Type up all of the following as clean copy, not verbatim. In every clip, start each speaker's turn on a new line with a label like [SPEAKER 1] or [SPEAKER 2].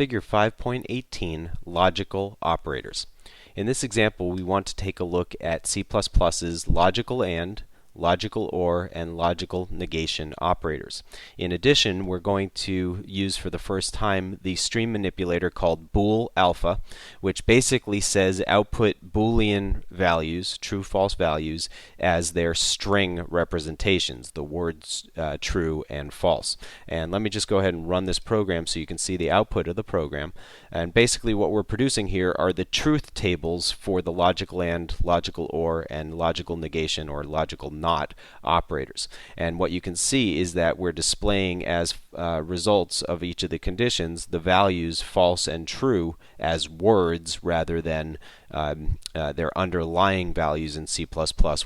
[SPEAKER 1] Figure 5.18, Logical Operators. In this example, we want to take a look at C++'s logical AND, logical OR, and logical negation operators. In addition, we're going to use for the first time the stream manipulator called bool alpha, which basically says output Boolean values, true-false values, as their string representations, the words true and false. And let me just go ahead and run this program so you can see the output of the program. And basically what we're producing here are the truth tables for the logical AND, logical OR, and logical negation or logical NOT operators. And what you can see is that we're displaying as results of each of the conditions the values false and true as words rather than their underlying values in C++,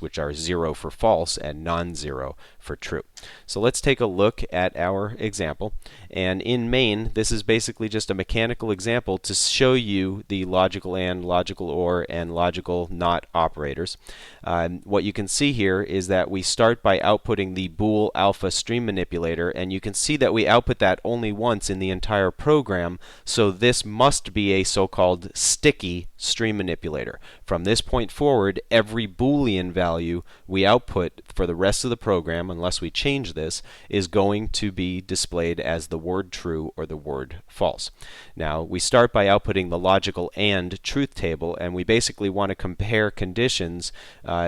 [SPEAKER 1] which are 0 for false and non-zero for true. So let's take a look at our example. And in main, this is basically just a mechanical example to show you the logical AND, logical OR, and logical NOT operators. What you can see here is that we start by outputting the bool alpha stream manipulator, and you can see that we output that only once in the entire program, so this must be a so-called sticky stream manipulator. From this point forward, every Boolean value we output for the rest of the program, unless we change this, is going to be displayed as the word true or the word false. Now, we start by outputting the logical AND truth table, and we basically want to compare conditions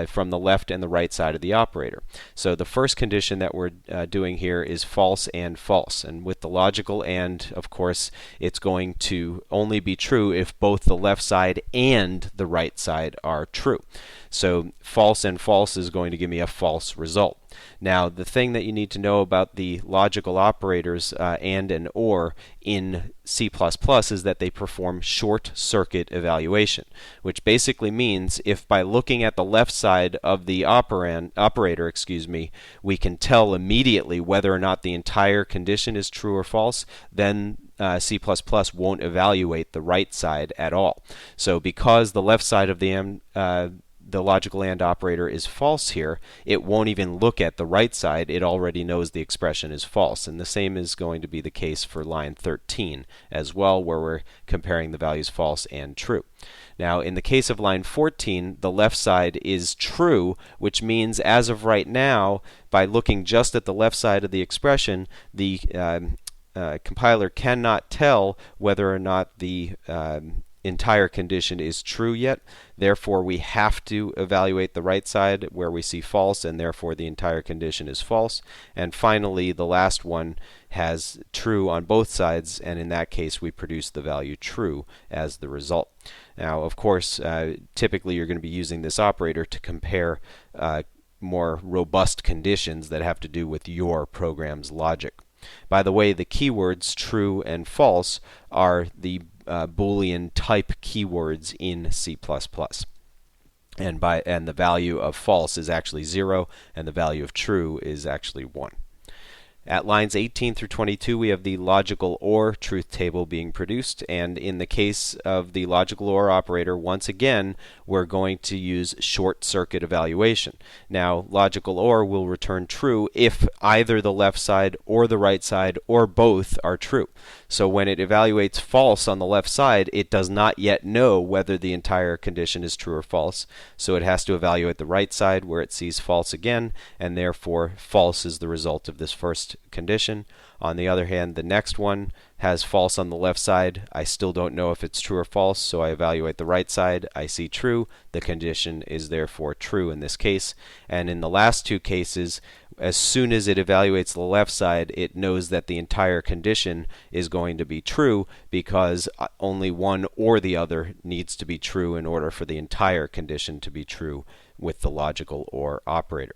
[SPEAKER 1] from the left and the right side of the operator. So the first condition that we're doing here is false and false. And with the logical AND, of course, it's going to only be true if both the left side and the right side are true. So false and false is going to give me a false result. Now, the thing that you need to know about the logical operators AND and OR in C++ is that they perform short circuit evaluation, which basically means if by looking at the left side of the operator, we can tell immediately whether or not the entire condition is true or false, then C++ won't evaluate the right side at all. So because the left side of the logical AND operator is false here, it won't even look at the right side. It already knows the expression is false. And the same is going to be the case for line 13 as well, where we're comparing the values false and true. Now, in the case of line 14, the left side is true, which means as of right now, by looking just at the left side of the expression, the compiler cannot tell whether or not the entire condition is true yet. Therefore, we have to evaluate the right side where we see false, and therefore the entire condition is false. And finally, the last one has true on both sides, and in that case we produce the value true as the result. Now, of course, typically you're going to be using this operator to compare more robust conditions that have to do with your program's logic. By the way, the keywords true and false are the Boolean type keywords in C++. And the value of false is actually 0, and the value of true is actually 1. At lines 18 through 22, we have the logical OR truth table being produced, and in the case of the logical OR operator, once again, we're going to use short circuit evaluation. Now, logical OR will return true if either the left side or the right side or both are true. So when it evaluates false on the left side, it does not yet know whether the entire condition is true or false, so it has to evaluate the right side where it sees false again, and therefore false is the result of this first condition. On the other hand, the next one has false on the left side. I still don't know if it's true or false, so I evaluate the right side. I see true. The condition is therefore true in this case. And in the last two cases, as soon as it evaluates the left side, it knows that the entire condition is going to be true because only one or the other needs to be true in order for the entire condition to be true with the logical OR operator.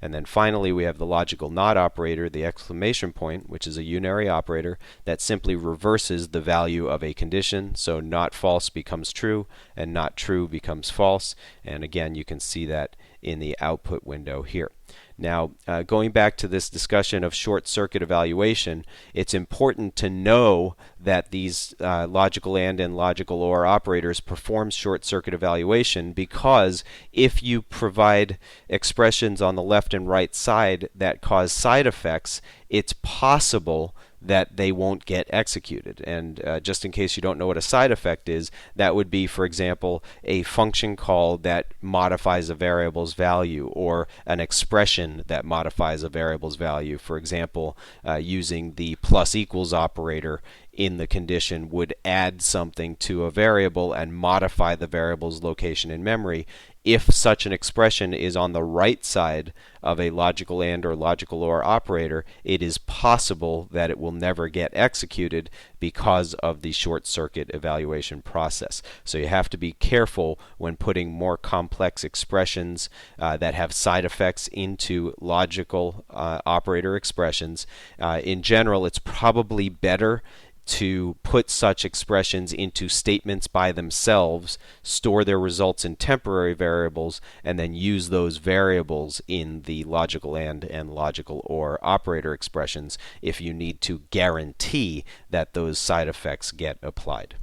[SPEAKER 1] And then finally, we have the logical NOT operator, the exclamation point, which is a unary operator that simply reverses the value of a condition. So not false becomes true, and not true becomes false. And again, you can see that in the output window here. Now, going back to this discussion of short circuit evaluation, it's important to know that these logical AND and logical OR operators perform short circuit evaluation, because if you provide expressions on the left and right side that cause side effects, it's possible that they won't get executed. And just in case you don't know what a side effect is, that would be, for example, a function call that modifies a variable's value, or an expression that modifies a variable's value. For example, using the plus equals operator in the condition would add something to a variable and modify the variable's location in memory. If such an expression is on the right side of a logical AND or logical OR operator, it is possible that it will never get executed because of the short circuit evaluation process. So you have to be careful when putting more complex expressions that have side effects into logical operator expressions. In general, it's probably better to put such expressions into statements by themselves, store their results in temporary variables, and then use those variables in the logical and logical OR operator expressions if you need to guarantee that those side effects get applied.